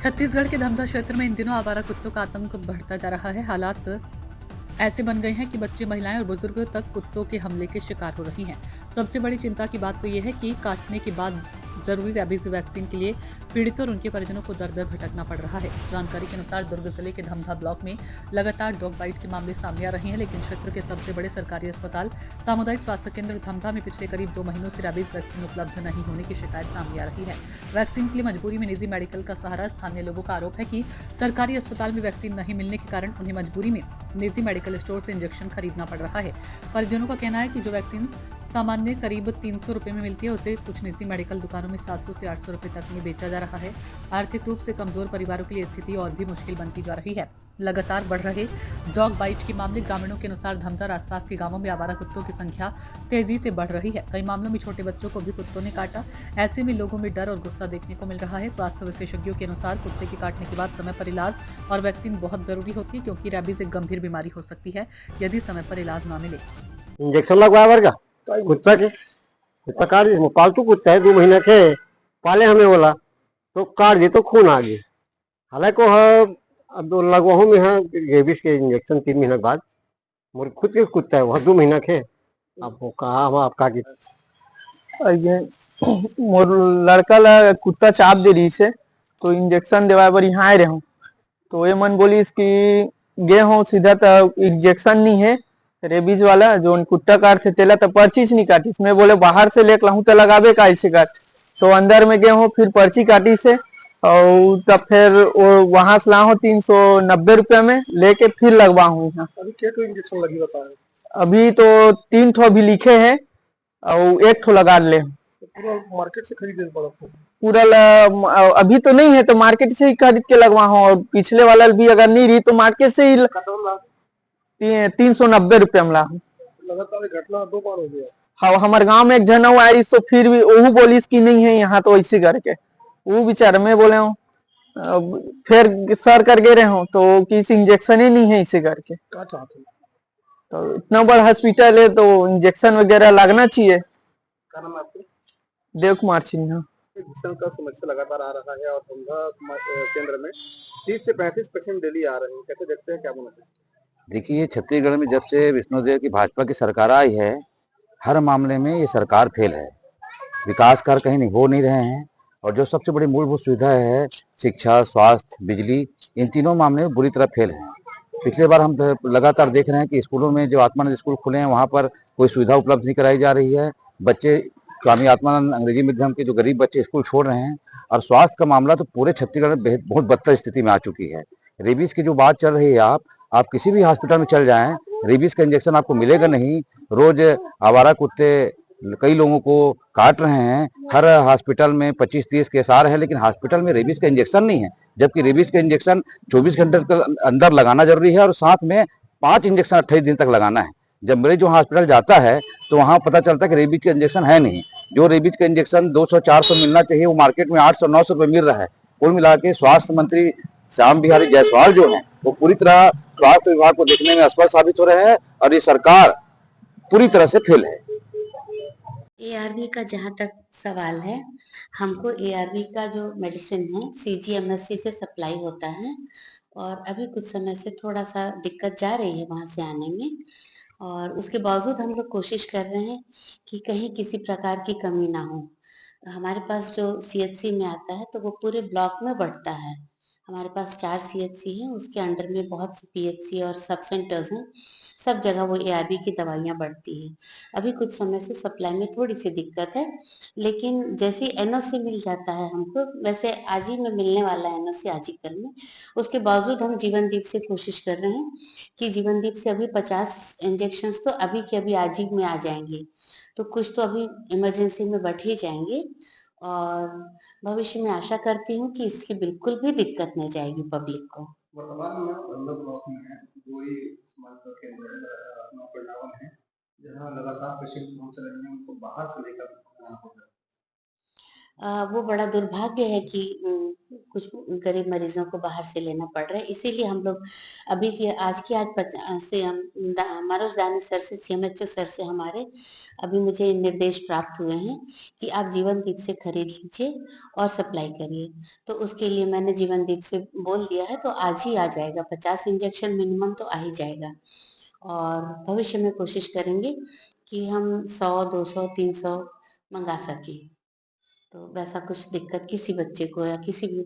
छत्तीसगढ़ के धमधा क्षेत्र में इन दिनों आवारा कुत्तों का आतंक बढ़ता जा रहा है। हालात ऐसे बन गए हैं कि बच्चे, महिलाएं और बुजुर्ग तक कुत्तों के हमले के शिकार हो रही हैं। सबसे बड़ी चिंता की बात तो यह है कि काटने के बाद जरूरी रेबीज वैक्सीन के लिए पीड़ित और उनके परिजनों को दर दर भटकना पड़ रहा है। जानकारी के अनुसार दुर्ग जिले के धमधा ब्लॉक में लगातार डॉग बाइट के मामले सामने आ रहे हैं, लेकिन क्षेत्र के सबसे बड़े सरकारी अस्पताल सामुदायिक स्वास्थ्य केंद्र धमधा में पिछले करीब 2 महीनों से रेबीज वैक्सीन उपलब्ध नहीं होने की शिकायत सामने आ रही है। वैक्सीन के लिए मजबूरी में निजी मेडिकल का सहारा। स्थानीय लोगों का आरोप है कि सरकारी अस्पताल में वैक्सीन नहीं मिलने के कारण उन्हें मजबूरी में निजी मेडिकल स्टोर से इंजेक्शन खरीदना पड़ रहा है। परिजनों का कहना है कि जो वैक्सीन सामान्य करीब 300 रुपए में मिलती है, उसे कुछ निजी मेडिकल दुकानों में 700 से 800 रुपए तक में बेचा जा रहा है। आर्थिक रूप से कमजोर परिवारों के लिए स्थिति और भी मुश्किल बनती जा रही है। लगातार बढ़ रहे डॉग बाइट के मामले। ग्रामीणों के अनुसार धमधा आसपास के गांवों में आवारा कुत्तों की संख्या तेजी से बढ़ रही है। कई मामलों में छोटे बच्चों को भी कुत्तों ने काटा। ऐसे में लोगों में डर और गुस्सा देखने को मिल रहा है। स्वास्थ्य विशेषज्ञों के अनुसार कुत्ते के काटने के बाद समय पर इलाज और वैक्सीन बहुत जरूरी होती है, क्योंकि रेबीज एक गंभीर बीमारी हो सकती है यदि समय पर इलाज न मिले। इंजेक्शन लगवाया वर्गा कुत्ता के कुत्ता काट दिए। पालतू कुत्ता है, 2 महीना के पाले हमें बोला तो काट दिए तो खून आ गया। हालांकि अब दो लगवाहू में है रेबीज के इंजेक्शन 3 महीने बाद। मोर खुद के कुत्ता है, वह 2 महीना के। आपको कहा हम आपका कि ये मोर लड़का ला कुत्ता चाप दे रही से तो इंजेक्शन देवाए बर यहाँ आए रहे। तो ये मन बोलिस कि गे हो सीधा तो इंजेक्शन नहीं है रेबीज वाला जो कुत्ता काट थे तेला तो पर्ची नहीं काटिस। मैं बोले बाहर से लेकर लाऊं तो लगाबे का ऐसे काट। तो अंदर में गए हो फिर पर्ची काटी से और तब फिर वहां से लाओ 390 रुपये में लेके फिर लगवा हूँ यहाँ। अभी क्या कोई इंजेक्शन लगी बता रहे? अभी तो 3 ठो अभी लिखे हैं और 1 ठो लगा ले। पूरा मार्केट से खरीदे पड़ा था। पूरा अभी तो नहीं है तो मार्केट से ही खरीद के लगवा हूँ। और पिछले वाला भी अगर नहीं रही तो मार्केट से ही 390 रुपये में ला। लगातार घटना 2 बार हो गया। हाँ, हमारे गांव में एक जन आई तो फिर भी वो बोलिस की नहीं है यहाँ तो ऐसे करके वो बेचारा मैं बोले हूँ फिर सर कर गए रहे हूँ तो किसी इंजेक्शन ही नहीं है इसे करके। क्या चाहते हैं? तो इतना बड़ा हॉस्पिटल है तो इंजेक्शन वगैरह लगना चाहिए। क्या नाम है आपका? देव कुमार सिन्हा। भीषण का समस्या लगातार आ रहा है और धमधा केंद्र में 30 से 35 पेशेंट डेली आ रहे हैं। कैसे देखते हैं, क्या बोलना चाहिए? देखिए, छत्तीसगढ़ में जब से विष्णुदेव की भाजपा की सरकार आई है, हर मामले में ये सरकार फेल है। विकास कार्य कहीं नहीं हो नहीं रहे हैं और जो सबसे बड़ी मूलभूत सुविधा है, शिक्षा, स्वास्थ्य, बिजली, इन तीनों मामले में बुरी तरह फेल है। पिछले बार हम लगातार देख रहे हैं कि स्कूलों में जो आत्मानंद स्कूल खुले हैं, वहाँ पर कोई सुविधा उपलब्ध नहीं कराई जा रही है। बच्चे स्वामी आत्मानंद अंग्रेजी माध्यम के जो गरीब बच्चे स्कूल छोड़ रहे हैं। और स्वास्थ्य का मामला तो पूरे छत्तीसगढ़ में बहुत बदतर स्थिति में आ चुकी है। रेबीज की जो बात चल रही है, आप किसी भी हॉस्पिटल में चल जाएं, रेबीज का इंजेक्शन आपको मिलेगा नहीं। रोज आवारा कुत्ते कई लोगों को काट रहे हैं। हर हॉस्पिटल में 25-30 केस आ रहे हैं, लेकिन हॉस्पिटल में रेबीज का इंजेक्शन नहीं है। जबकि रेबीज का इंजेक्शन 24 घंटे के अंदर लगाना जरूरी है और साथ में 5 इंजेक्शन 28 दिन तक लगाना है। जब मरीज जो हॉस्पिटल जाता है तो वहां पता चलता है कि रेबीज का इंजेक्शन है नहीं। जो रेबीज का इंजेक्शन 200-400 मिलना चाहिए, वो मार्केट में 800-900 रुपये मिल रहा है। कुल मिला के स्वास्थ्य मंत्री श्याम बिहारी जायसवाल जो है, वो पूरी तरह स्वास्थ्य विभाग को देखने में असफल साबित हो रहे हैं और ये सरकार पूरी तरह से फेल है। एआरवी का जहाँ तक सवाल है, हमको एआरवी का जो मेडिसिन है सीजीएमएससी से सप्लाई होता है और अभी कुछ समय से थोड़ा सा दिक्कत जा रही है वहाँ से आने में। और उसके बावजूद हम लोग कोशिश कर रहे हैं कि कहीं किसी प्रकार की कमी ना हो। हमारे पास जो सीएचसी में आता है तो वो पूरे ब्लॉक में बढ़ता है। हमारे पास 4 सीएचसी हैं, उसके अंडर में बहुत से पीएचसी और सब सेंटर्स हैं। सब जगह वो एआरवी की दवाइयाँ बढ़ती हैं। अभी कुछ समय से सप्लाई में थोड़ी सी दिक्कत है, लेकिन जैसे एनओसी मिल जाता है हमको, वैसे आज ही में मिलने वाला है एनओसी, आज ही कल में। उसके बावजूद हम जीवनदीप से कोशिश कर रहे हैं कि जीवनदीप से अभी 50 इंजेक्शंस तो अभी के अभी आज ही में आ जाएंगे। तो कुछ तो अभी इमरजेंसी में बढ़ ही जाएंगे और भविष्य में आशा करती हूँ कि इसकी बिल्कुल भी दिक्कत नहीं जाएगी पब्लिक को। वर्तमान में धमधा ब्लॉक में है, जो ही समाज केंद्र अपना परिणाम है, जहाँ लगातार पेशेंट पहुंच रहे हैं, उनको बाहर से लेकर आना होगा। वो बड़ा दुर्भाग्य है कि कुछ गरीब मरीजों को बाहर से लेना पड़ रहा है। इसीलिए हम लोग अभी के आज की आज से हम मनोज दानी सर से, सीएमएचओ सर से हमारे अभी मुझे निर्देश प्राप्त हुए हैं कि आप जीवनदीप से खरीद लीजिए और सप्लाई करिए। तो उसके लिए मैंने जीवनदीप से बोल दिया है, तो आज ही आ जाएगा। 50 इंजेक्शन मिनिमम तो आ ही जाएगा और भविष्य में कोशिश करेंगे कि हम 100, 200, 300 मंगा सकें। तो वैसा कुछ दिक्कत किसी बच्चे को या किसी भी